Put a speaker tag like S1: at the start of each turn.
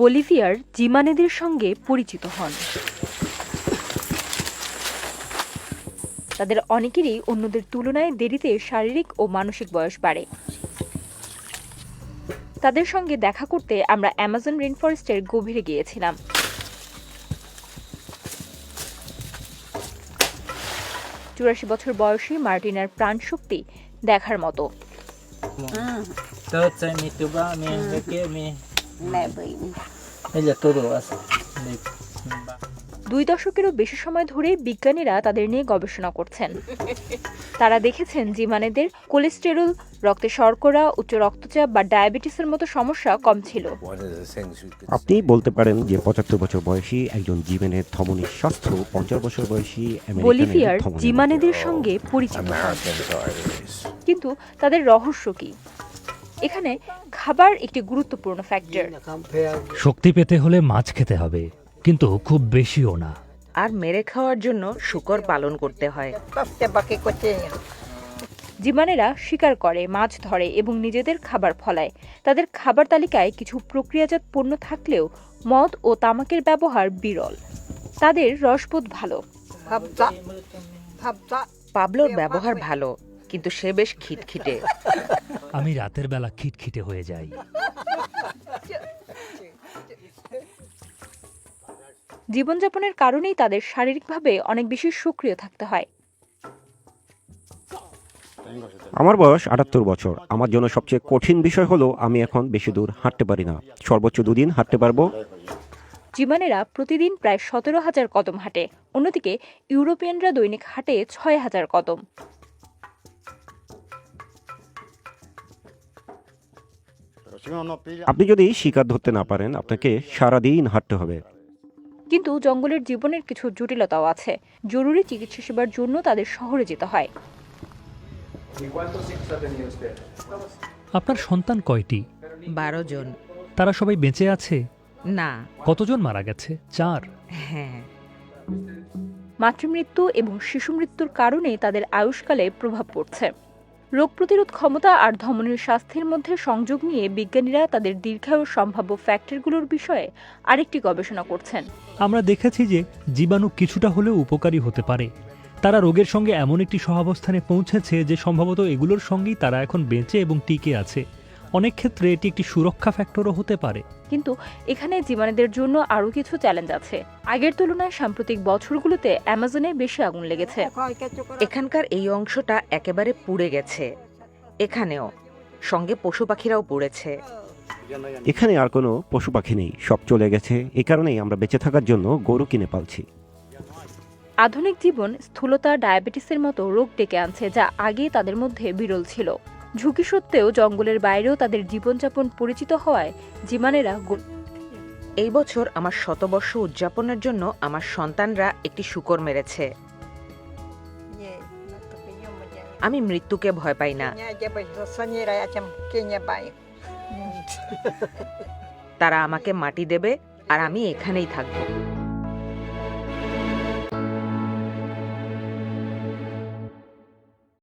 S1: বলিভিয়ার জিমানেদের সঙ্গে পরিচিত হন। তাদের অনেকেরই অন্যদের তুলনায় দেরিতে শারীরিক ও মানসিক বয়স বাড়ে। তাদের সঙ্গে দেখা করতে আমরা অ্যামাজন রেইনফরেস্টের গভীরে গিয়েছিলাম। চুরাশি বছর বয়সী মার্টিনার প্রাণশক্তি দেখার মতো। 2 দশকেরও বেশি সময় ধরে বিজ্ঞানীরা তাদের নিয়ে গবেষণা করছেন। তারা দেখেছেন জিমানেদের কোলেস্টেরল, রক্তে শর্করা, উচ্চ রক্তচাপ বা ডায়াবেটিসের মতো সমস্যা কম ছিল।
S2: আপনি বলতে পারেন যে 75 বছর বয়সী একজন জিমেনের ধমনী স্বাস্থ্য 50 বছর বয়সী
S1: বলিভিয়ার জিমানেদের সঙ্গে পরিচিত হন। কিন্তু তাদের রহস্য কি? এখানে খাবার একটি গুরুত্বপূর্ণ ফ্যাক্টর।
S3: শক্তি পেতে হলে মাছ খেতে হবে, কিন্তু খুব বেশিও না।
S4: আর মেরে খাওয়ার জন্য শূকর পালন করতে হয়।
S1: জিমানেরা শিকার করে, মাছ ধরে এবং নিজেদের খাবার ফলায়। তাদের খাবার তালিকায় কিছু প্রক্রিয়াজাত পণ্য থাকলেও মদ ও তামাকের ব্যবহার বিরল। তাদের রসবোধ ভালো।
S4: পাবলোর ব্যবহার ভালো, কিন্তু সে বেশ খিটখিটে।
S3: আমি রাতের বেলা খিটখিটে হয়ে যাই।
S1: জীবনযাপনের কারণেই তাদের শারীরিকভাবে অনেক বেশি সক্রিয় থাকতে হয়।
S2: আমার বয়স 78 বছর। আমার জন্য সবচেয়ে কঠিন বিষয় হলো আমি এখন বেশি দূর হাঁটতে পারি না। সর্বোচ্চ 2 দিন হাঁটতে পারবো।
S1: জিমানেরা প্রতিদিন প্রায় 17,000 কদম হাঁটে। অন্যদিকে ইউরোপিয়ানরা দৈনিক হাঁটে 6,000 কদম।
S2: আপনি যদি শিকার ধরতে না পারেন, আপনাকে সারাদিন হাঁটতে হবে।
S1: কিন্তু জঙ্গলের জীবনের কিছু জটিলতাও আছে। জরুরি চিকিৎসা সেবার জন্য তাদের শহরে যেতে হয়।
S3: আপনার সন্তান কয়টি?
S4: 12 জন।
S3: তারা সবাই বেঁচে আছে?
S4: না।
S3: কতজন মারা গেছে? 4?
S4: হ্যাঁ।
S1: মাতৃমৃত্যু এবং শিশু মৃত্যুর কারণে তাদের আয়ুষ্কালে প্রভাব পড়ছে। রোগ প্রতিরোধ ক্ষমতা আর ধমনীর স্বাস্থ্যের মধ্যে সংযোগ নিয়ে বিজ্ঞানীরা তাদের দীর্ঘায়ুর সম্ভাব্য ফ্যাক্টরগুলোর বিষয়ে আরেকটি গবেষণা করছেন।
S3: আমরা দেখেছি যে জীবাণু কিছুটা হলেও উপকারী হতে পারে। তারা রোগের সঙ্গে এমন একটি সহাবস্থানে পৌঁছেছে যে সম্ভবত এগুলোর সঙ্গেই তারা এখন বেঁচে এবং টিকে আছে। অনেক ক্ষেত্রে এটি একটি সুরক্ষা ফ্যাক্টরও হতে পারে।
S1: কিন্তু এখানে জীবাণুদের জন্য আরও কিছু চ্যালেঞ্জ আছে। আগের তুলনায় সাম্প্রতিক বছরগুলোতে অ্যামাজনে বেশি আগুন লেগেছে।
S4: এখানকার এই অংশটা একেবারে পুড়ে গেছে। এখানেও সঙ্গে পশু পাখিরাও পুড়েছে।
S2: এখানে আর কোনো পশু পাখি নেই, সব চলে গেছে। এই কারণেই আমরা বেঁচে থাকার জন্য গরু কিনে পালছি।
S1: আধুনিক জীবন স্থূলতা, ডায়াবেটিসের মতো রোগ ডেকে আনছে, যা আগে তাদের মধ্যে বিরল ছিল। ঝুঁকি সত্ত্বেও জঙ্গলের বাইরেও তাদের জীবনযাপন পরিচিত হওয়ায় জিমানেরা
S4: এই বছর আমার শতবর্ষ উদযাপনের জন্য আমার সন্তানরা একটি শূকর মেরেছে। আমি মৃত্যুকে ভয় পাই না। তারা আমাকে মাটি দেবে আর আমি এখানেই থাকবো।